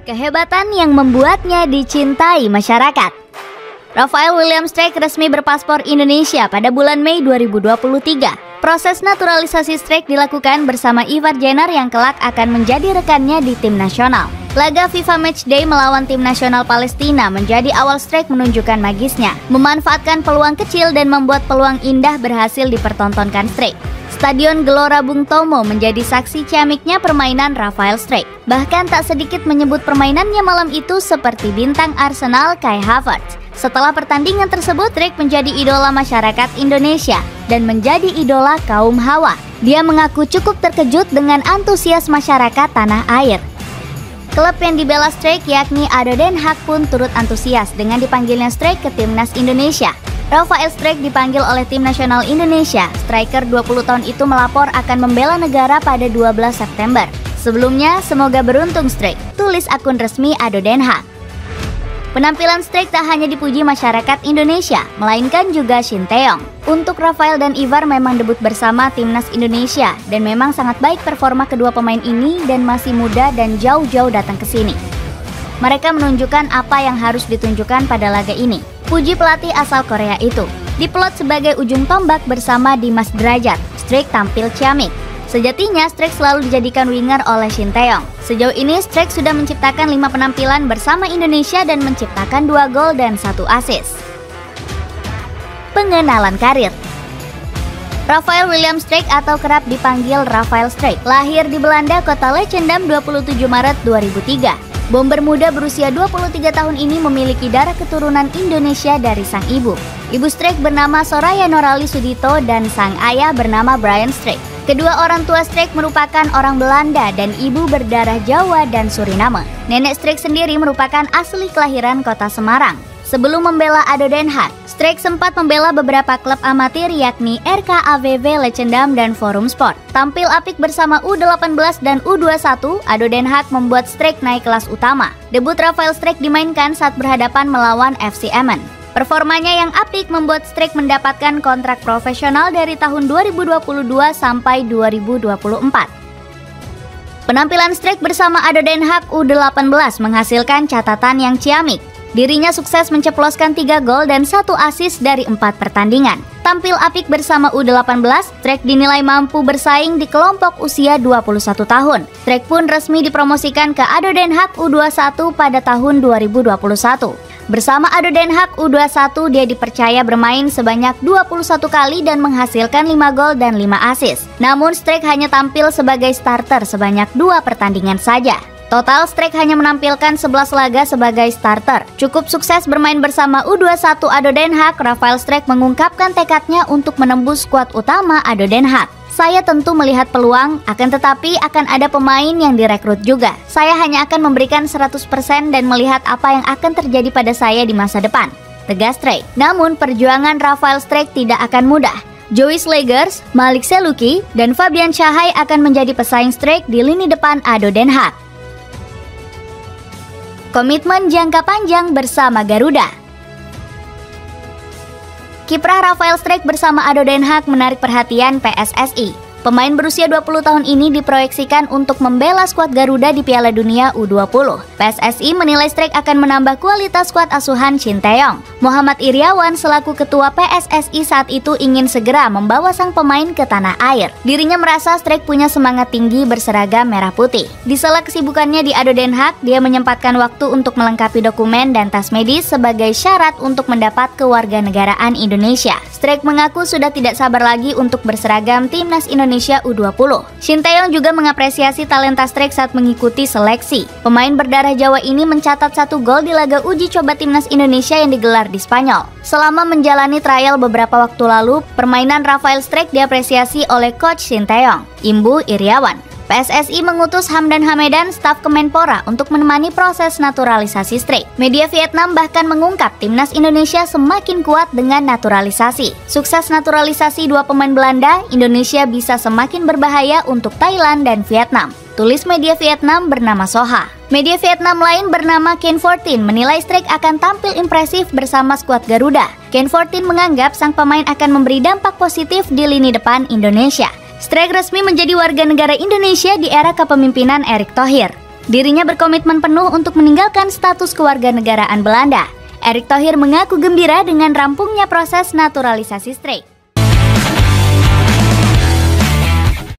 Kehebatan yang membuatnya dicintai masyarakat. Rafael William Strijk resmi berpaspor Indonesia pada bulan Mei 2023. Proses naturalisasi Strijk dilakukan bersama Ivar Jenner yang kelak akan menjadi rekannya di tim nasional. Laga FIFA Matchday melawan tim nasional Palestina menjadi awal Strijk menunjukkan magisnya, memanfaatkan peluang kecil dan membuat peluang indah berhasil dipertontonkan Strijk. Stadion Gelora Bung Tomo menjadi saksi ciamiknya permainan Rafael Strijk. Bahkan tak sedikit menyebut permainannya malam itu seperti bintang Arsenal Kai Havertz. Setelah pertandingan tersebut, Strijk menjadi idola masyarakat Indonesia dan menjadi idola kaum Hawa. Dia mengaku cukup terkejut dengan antusias masyarakat tanah air. Klub yang dibela Strijk yakni ADO Den Haag pun turut antusias dengan dipanggilnya Strijk ke timnas Indonesia. Rafael Strijk dipanggil oleh tim nasional Indonesia. Striker 20 tahun itu melapor akan membela negara pada 12 September. Sebelumnya, semoga beruntung Strijk, tulis akun resmi ADO Den Haag. Penampilan Strijk tak hanya dipuji masyarakat Indonesia, melainkan juga Shin Tae-yong. Untuk Rafael dan Ivar memang debut bersama timnas Indonesia, dan memang sangat baik performa kedua pemain ini dan masih muda dan jauh-jauh datang ke sini. Mereka menunjukkan apa yang harus ditunjukkan pada laga ini. Puji pelatih asal Korea itu. Diplot sebagai ujung tombak bersama Dimas Derajat, Strijk tampil ciamik. Sejatinya, Strijk selalu dijadikan winger oleh Shin Tae-yong. Sejauh ini, Strijk sudah menciptakan 5 penampilan bersama Indonesia dan menciptakan 2 gol dan 1 assist. Pengenalan karir. Rafael William Strijk atau kerap dipanggil Rafael Strijk, lahir di Belanda, kota Leidschendam 27 Maret 2003. Bomber muda berusia 23 tahun ini memiliki darah keturunan Indonesia dari sang ibu. Ibu Strijk bernama Soraya Norali Sudito dan sang ayah bernama Brian Strijk. Kedua orang tua Strijk merupakan orang Belanda dan ibu berdarah Jawa dan Suriname. Nenek Strijk sendiri merupakan asli kelahiran kota Semarang. Sebelum membela ADO Den Haag, Strijk sempat membela beberapa klub amatir yakni RKAVV Leidschendam dan Forum Sport. Tampil apik bersama U18 dan U21, ADO Den Haag membuat Strijk naik kelas utama. Debut Rafael Strijk dimainkan saat berhadapan melawan FC Emmen. Performanya yang apik membuat Strijk mendapatkan kontrak profesional dari tahun 2022 sampai 2024. Penampilan Strijk bersama ADO Den Haag U18 menghasilkan catatan yang ciamik. Dirinya sukses menceploskan 3 gol dan 1 assist dari 4 pertandingan. Tampil apik bersama U18, Strijk dinilai mampu bersaing di kelompok usia 21 tahun. Strijk pun resmi dipromosikan ke ADO Den Haag U21 pada tahun 2021. Bersama ADO Den Haag U21, dia dipercaya bermain sebanyak 21 kali dan menghasilkan 5 gol dan 5 assist. Namun Strijk hanya tampil sebagai starter sebanyak 2 pertandingan saja. Total, Strijk hanya menampilkan 11 laga sebagai starter. Cukup sukses bermain bersama U21 ADO Den Haag, Rafael Strijk mengungkapkan tekadnya untuk menembus skuad utama ADO Den Haag. Saya tentu melihat peluang, akan tetapi akan ada pemain yang direkrut juga. Saya hanya akan memberikan 100% dan melihat apa yang akan terjadi pada saya di masa depan, tegas Strijk. Namun, perjuangan Rafael Strijk tidak akan mudah. Joey Slagers, Malik Seluki, dan Fabian Shahai akan menjadi pesaing Strijk di lini depan ADO Den Haag. Komitmen jangka panjang bersama Garuda. Kiprah Rafael Strijk bersama ADO Den Haag menarik perhatian PSSI. Pemain berusia 20 tahun ini diproyeksikan untuk membela skuad Garuda di Piala Dunia U20. PSSI menilai Strijk akan menambah kualitas skuad asuhan Shin Tae-yong. Muhammad Iriawan selaku ketua PSSI saat itu ingin segera membawa sang pemain ke tanah air. Dirinya merasa Strijk punya semangat tinggi berseragam merah putih. Di sela kesibukannya di ADO Den Haag, dia menyempatkan waktu untuk melengkapi dokumen dan tas medis sebagai syarat untuk mendapat kewarganegaraan Indonesia. Strijk mengaku sudah tidak sabar lagi untuk berseragam timnas Indonesia U20. Shin Tae-yong juga mengapresiasi talenta Strijk saat mengikuti seleksi. Pemain berdarah Jawa ini mencatat 1 gol di laga uji coba timnas Indonesia yang digelar di Spanyol. Selama menjalani trial beberapa waktu lalu, permainan Rafael Strijk diapresiasi oleh coach Shin Tae-yong, Imbu Iriawan. PSSI mengutus Hamdan Hamedan, staf Kemenpora, untuk menemani proses naturalisasi Strijk. Media Vietnam bahkan mengungkap timnas Indonesia semakin kuat dengan naturalisasi. Sukses naturalisasi 2 pemain Belanda, Indonesia bisa semakin berbahaya untuk Thailand dan Vietnam, tulis media Vietnam bernama Soha. Media Vietnam lain bernama Ken14 menilai Strijk akan tampil impresif bersama skuad Garuda. Ken14 menganggap sang pemain akan memberi dampak positif di lini depan Indonesia. Strijk resmi menjadi warga negara Indonesia di era kepemimpinan Erick Thohir. Dirinya berkomitmen penuh untuk meninggalkan status kewarganegaraan Belanda. Erick Thohir mengaku gembira dengan rampungnya proses naturalisasi Streik.